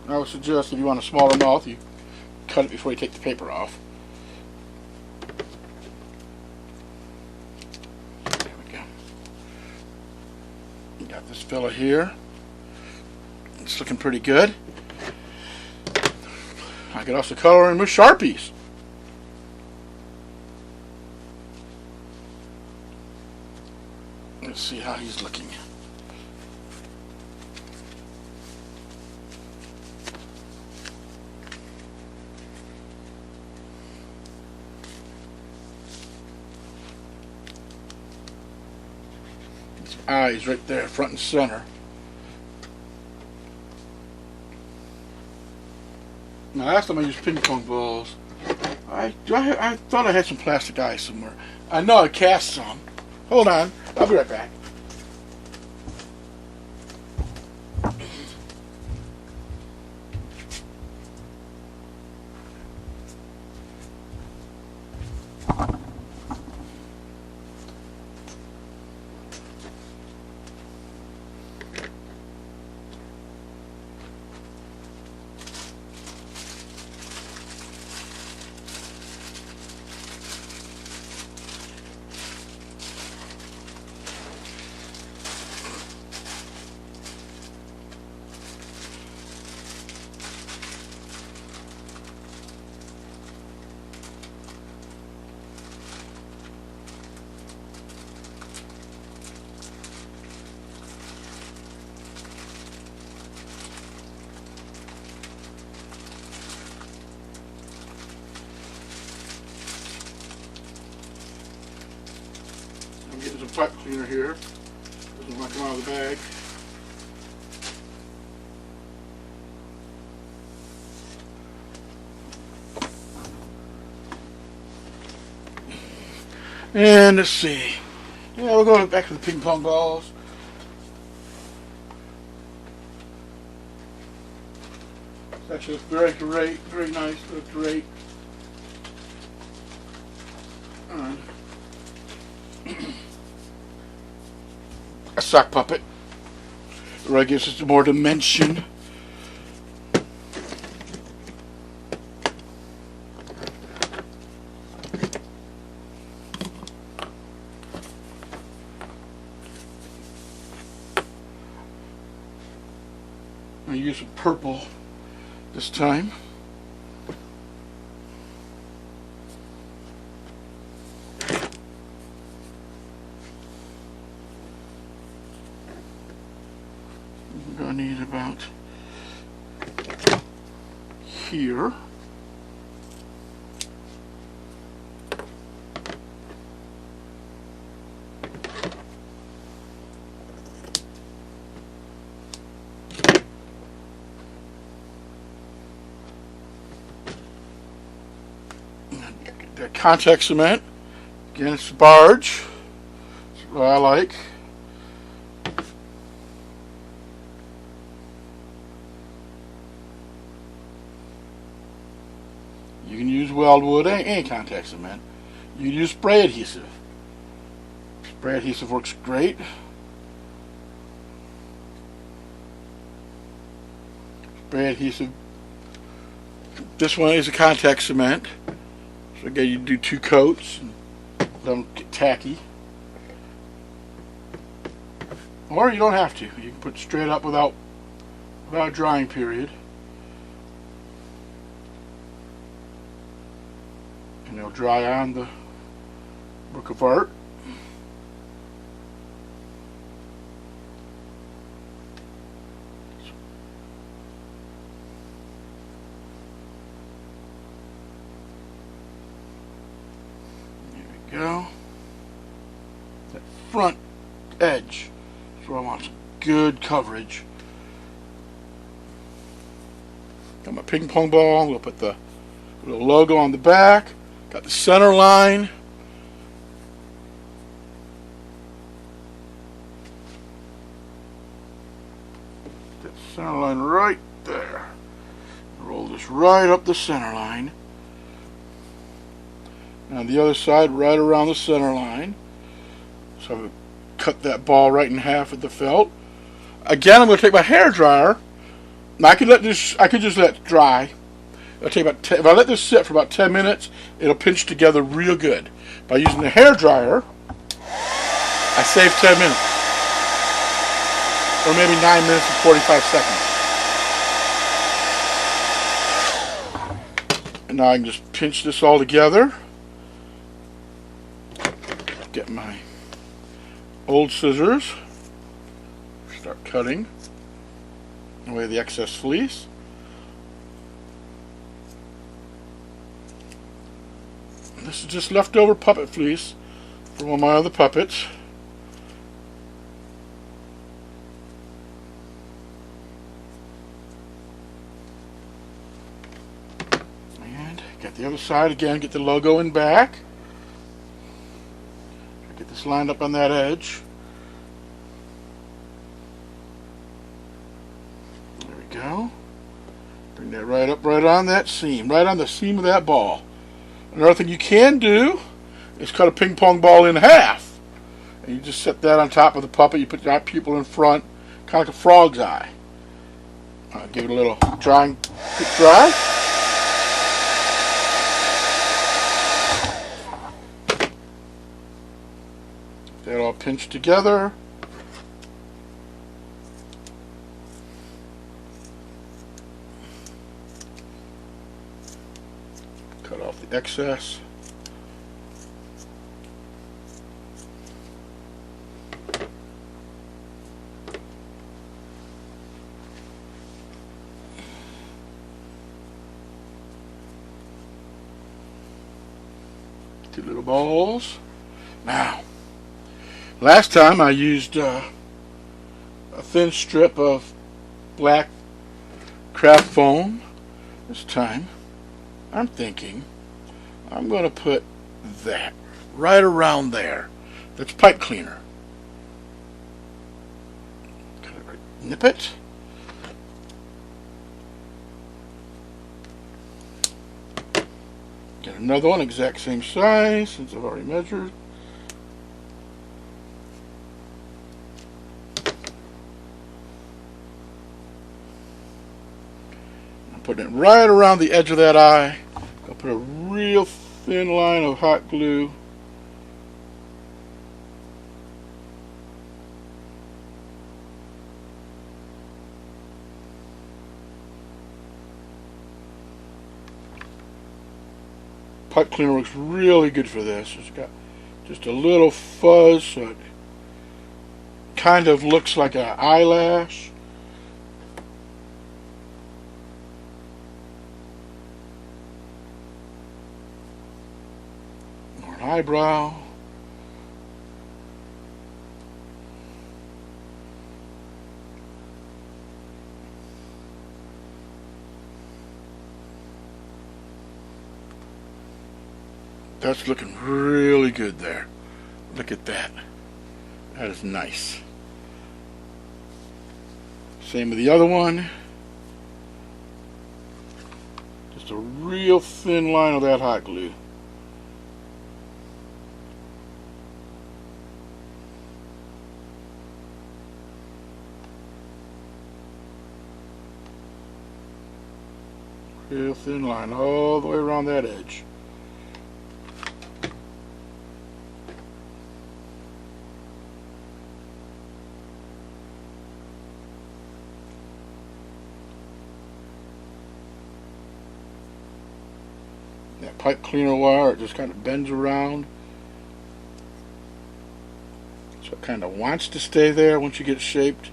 [SPEAKER 1] I would suggest if you want a smaller mouth, you cut it before you take the paper off. There Got this fella here. It's looking pretty good. I could also color in with Sharpies. Let's see how he's looking. His eyes right there, front and center. Now, last time I used ping pong balls, I thought I had some plastic eyes somewhere. I know I cast some. Hold on, I'll be right back. I'm getting some pipe cleaner here. Doesn't want to come out of the bag. And let's see. Yeah, we'll go back to the ping pong balls. It's actually very great, very nice, looks great. A sock puppet. Right, gives us more dimension. I'm going to use some purple this time. I'm going to need about here. The contact cement. Again, it's barge. That's what I like. You can use weldwood and contact cement. You can use spray adhesive. Spray adhesive works great. Spray adhesive. This one is a contact cement. So again, you do 2 coats and don't get tacky. Or you don't have to. You can put straight up without a drying period. And it'll dry on the book of art. Go. That front edge is where I want some good coverage. Got my ping pong ball. We'll put the little logo on the back. Got the center line. That center line right there. Roll this right up the center line. On the other side, right around the center line. So I'm going to cut that ball right in half with the felt. Again, I'm going to take my hair dryer. Now I could just let it dry. It'll take about if I let this sit for about 10 minutes, it'll pinch together real good. By using the hair dryer, I save 10 minutes. or maybe 9 minutes and 45 seconds. And now I can just pinch this all together. Get my old scissors. Start cutting away the excess fleece. And this is just leftover puppet fleece from one of my other puppets. And get the other side again, get the logo in back. Get this lined up on that edge. There we go. Bring that right up, right on that seam, right on the seam of that ball. Another thing you can do is cut a ping pong ball in half. And you just set that on top of the puppet. You put that pupil in front, kind of like a frog's eye. Give it a little drying, quick dry. Get it all pinched together. Cut off the excess. Two little balls. Now, last time I used a thin strip of black craft foam. This time I'm thinking I'm going to put that right around there. That's pipe cleaner. Nip it. Get another one exact same size since I've already measured. I'm putting it right around the edge of that eye. I'll put a real thin line of hot glue. Pipe cleaner works really good for this. It's got just a little fuzz, so it kind of looks like an eyelash. Or an eyebrow. That's looking really good there. Look at that. That is nice. Same with the other one. Just a real thin line of that hot glue. Real thin line all the way around that edge. That pipe cleaner wire, it just kind of bends around. So it kind of wants to stay there once you get it shaped.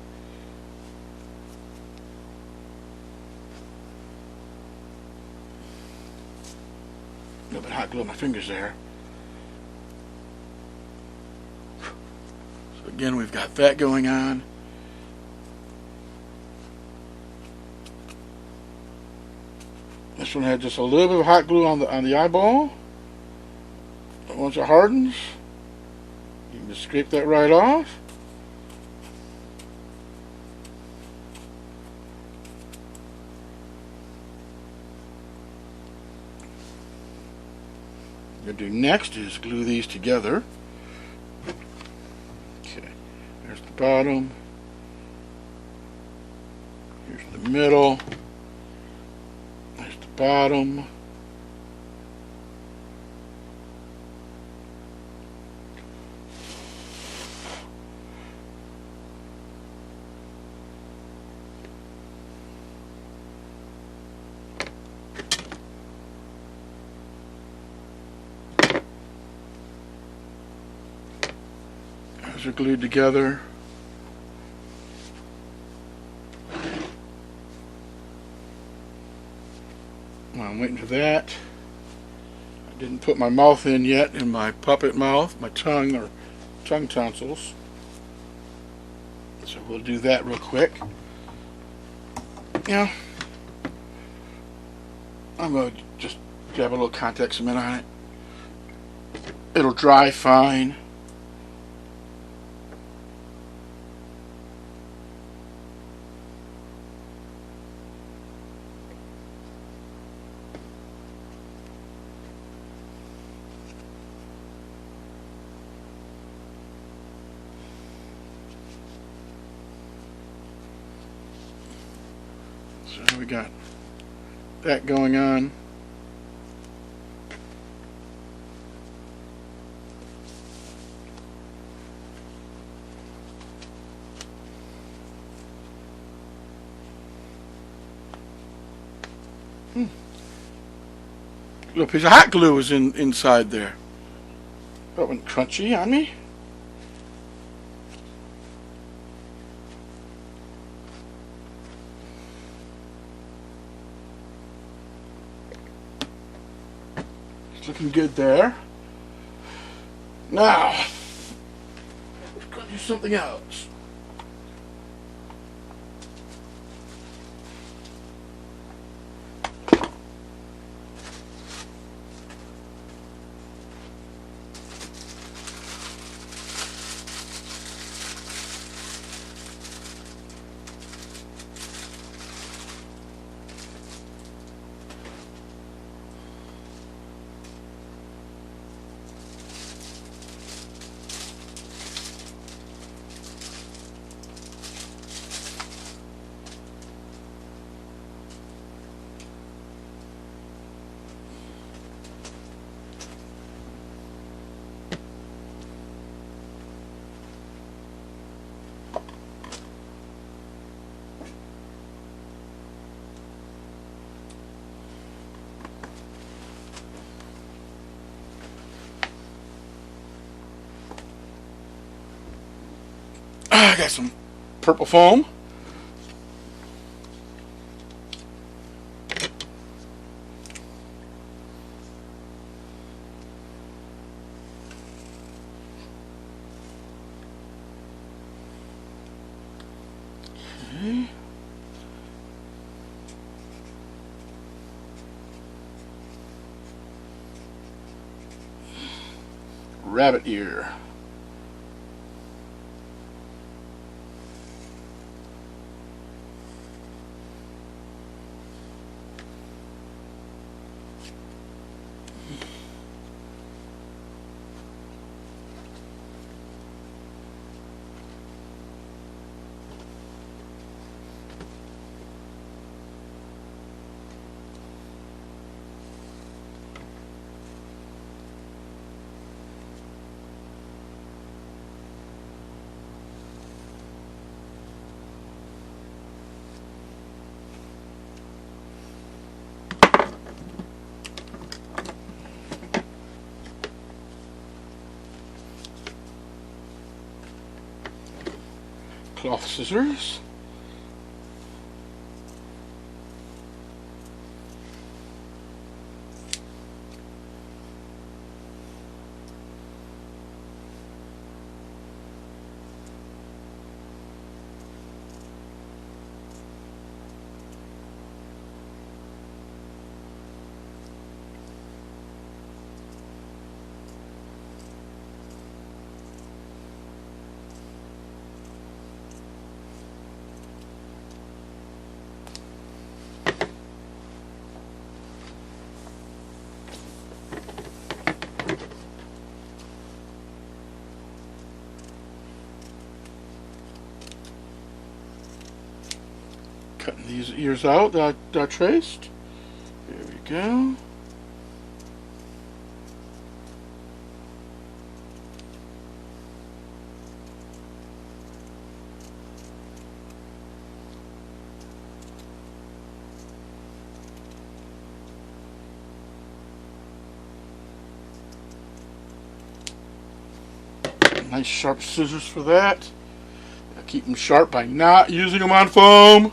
[SPEAKER 1] A little bit of hot glue on my fingers there. So again, we've got that going on. This one had just a little bit of hot glue on the eyeball. But once it hardens, you can just scrape that right off. What I'm going to do next is glue these together. Okay, there's the bottom. Here's the middle. Bottom. because they're glued together. Well, I'm waiting for that. I didn't put my mouth in yet, in my puppet mouth, my tongue or tongue tonsils. So we'll do that real quick. Yeah. I'm going to just dab a little contact cement on it. It'll dry fine. So we got that going on. Little piece of hot glue is inside there. That went crunchy on me. It's looking good there. Now, let's go do something else. I got some purple foam. Okay. Rabbit ear. Cloth scissors. Cutting these ears out that I traced. There we go. Nice sharp scissors for that. I keep them sharp by not using them on foam.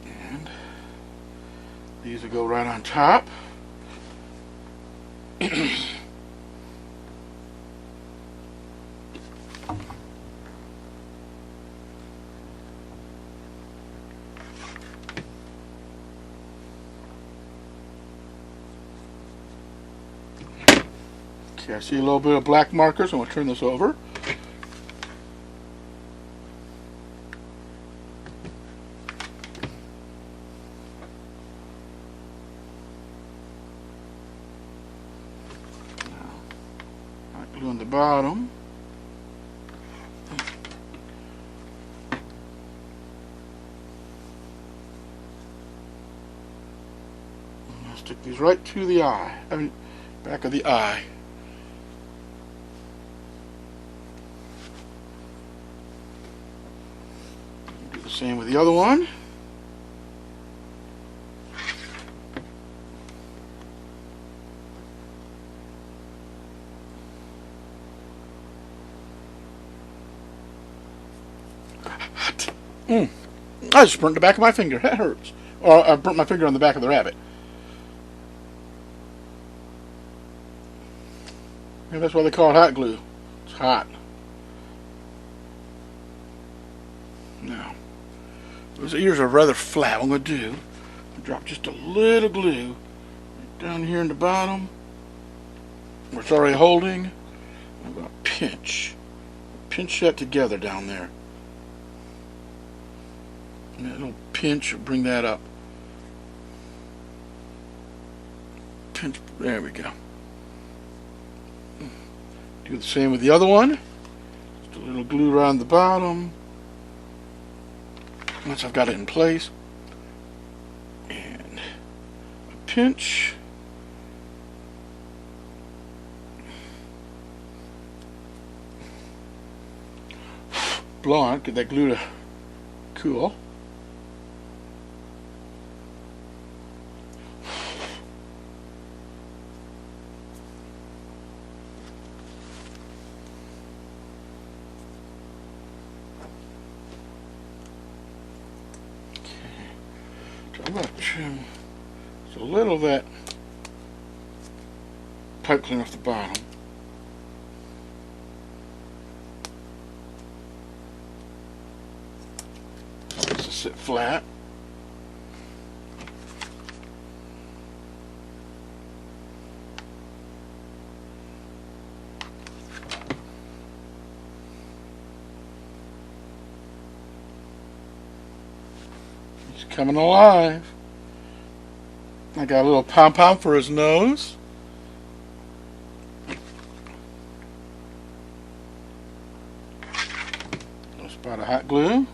[SPEAKER 1] And these will go right on top. Okay, I see a little bit of black markers. I'm going to turn this over. Hot glue on the bottom. I'll stick these right to the eye. I mean, back of the eye. Same with the other one. I just burnt the back of my finger. That hurts. Or I burnt my finger on the back of the rabbit. Maybe that's why they call it hot glue. It's hot. Now, those ears are rather flat. What I'm going to do, drop just a little glue right down here in the bottom where it's already holding. I'm going to pinch that together down there. And that little pinch will bring that up. Pinch, there we go. Do the same with the other one. Just a little glue around the bottom. Once I've got it in place, and a pinch, blow on it, get that glue to cool. I'm going to trim just a little of that pipe cleaner off the bottom. This will sit flat. Coming alive. I got a little pom-pom for his nose. A spot of hot glue.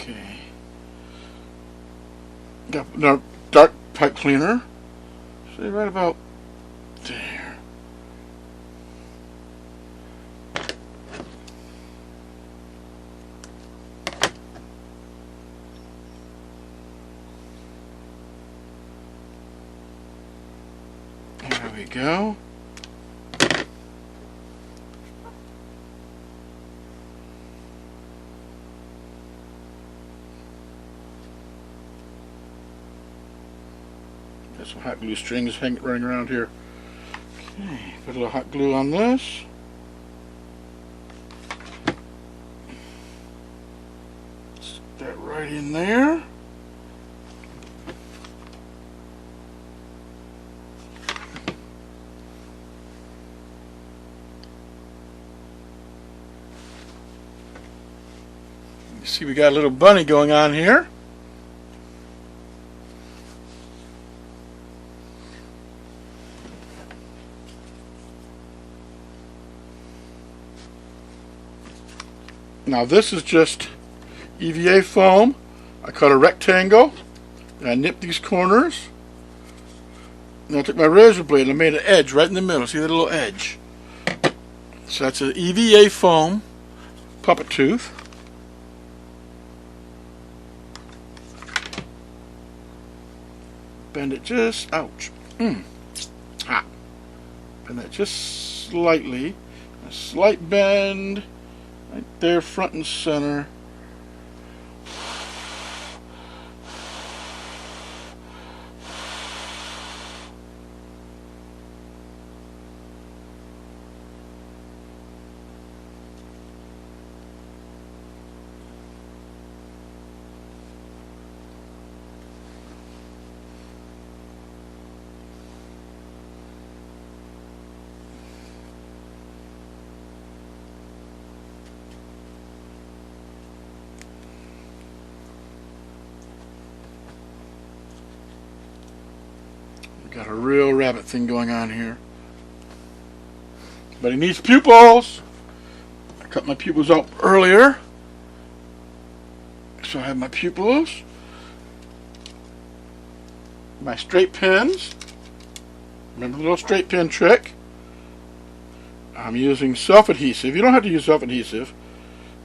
[SPEAKER 1] Okay. Got our dark pipe cleaner. See, right about there. There we go. Got some hot glue strings running around here. Okay, put a little hot glue on this. Stick that right in there. You see, we got a little bunny going on here. Now this is just EVA foam. I cut a rectangle and I nipped these corners. And I took my razor blade and I made an edge right in the middle. See that little edge? So that's an EVA foam puppet tooth. Bend it just, ouch, hot. Bend that just slightly. A slight bend right there, front and center. Got a real rabbit thing going on here. But he needs pupils. I cut my pupils out earlier. So I have my pupils. My straight pins. Remember the little straight pin trick? I'm using self-adhesive. You don't have to use self-adhesive.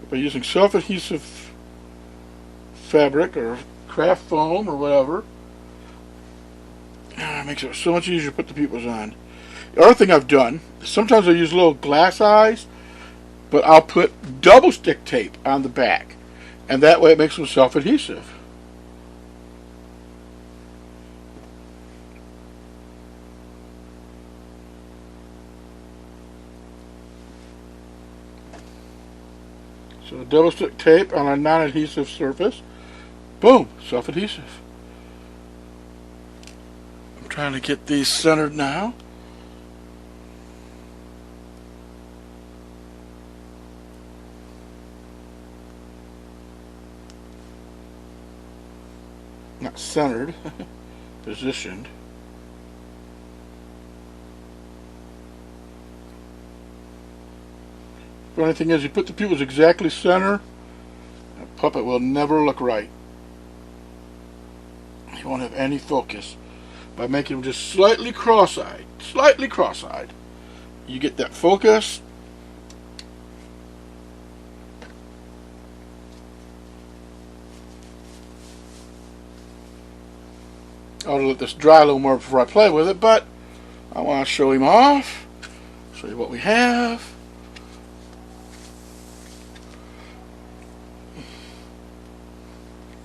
[SPEAKER 1] By using self-adhesive fabric or craft foam or whatever, it makes it so much easier to put the pupils on. The other thing I've done, sometimes I use little glass eyes, but I'll put double stick tape on the back, and that way it makes them self-adhesive. So double stick tape on a non-adhesive surface, boom, self-adhesive. Trying to get these centered now. Not centered, positioned. The funny thing is, you put the pupils exactly center, a puppet will never look right. He won't have any focus. By making them just slightly cross-eyed, you get that focus. I'll let this dry a little more before I play with it, but I want to show him off, show you what we have.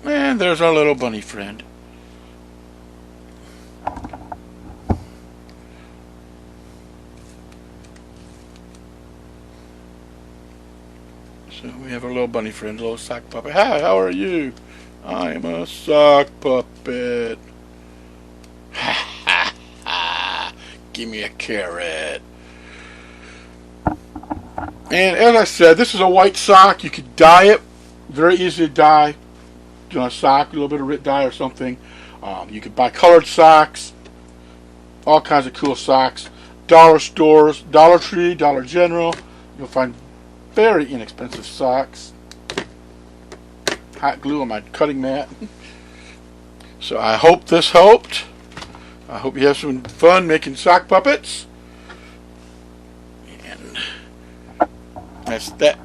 [SPEAKER 1] And there's our little bunny friend. So we have our little bunny friend, little sock puppet. Hi, how are you? I'm a sock puppet. Ha ha ha! Give me a carrot. And as I said, this is a white sock. You could dye it. Very easy to dye. You know, a sock, a little bit of Rit dye or something. You could buy colored socks. All kinds of cool socks. Dollar stores, Dollar Tree, Dollar General. You'll find very inexpensive socks. Hot glue on my cutting mat. So I hope this helped. I hope you have some fun making sock puppets. And that's that.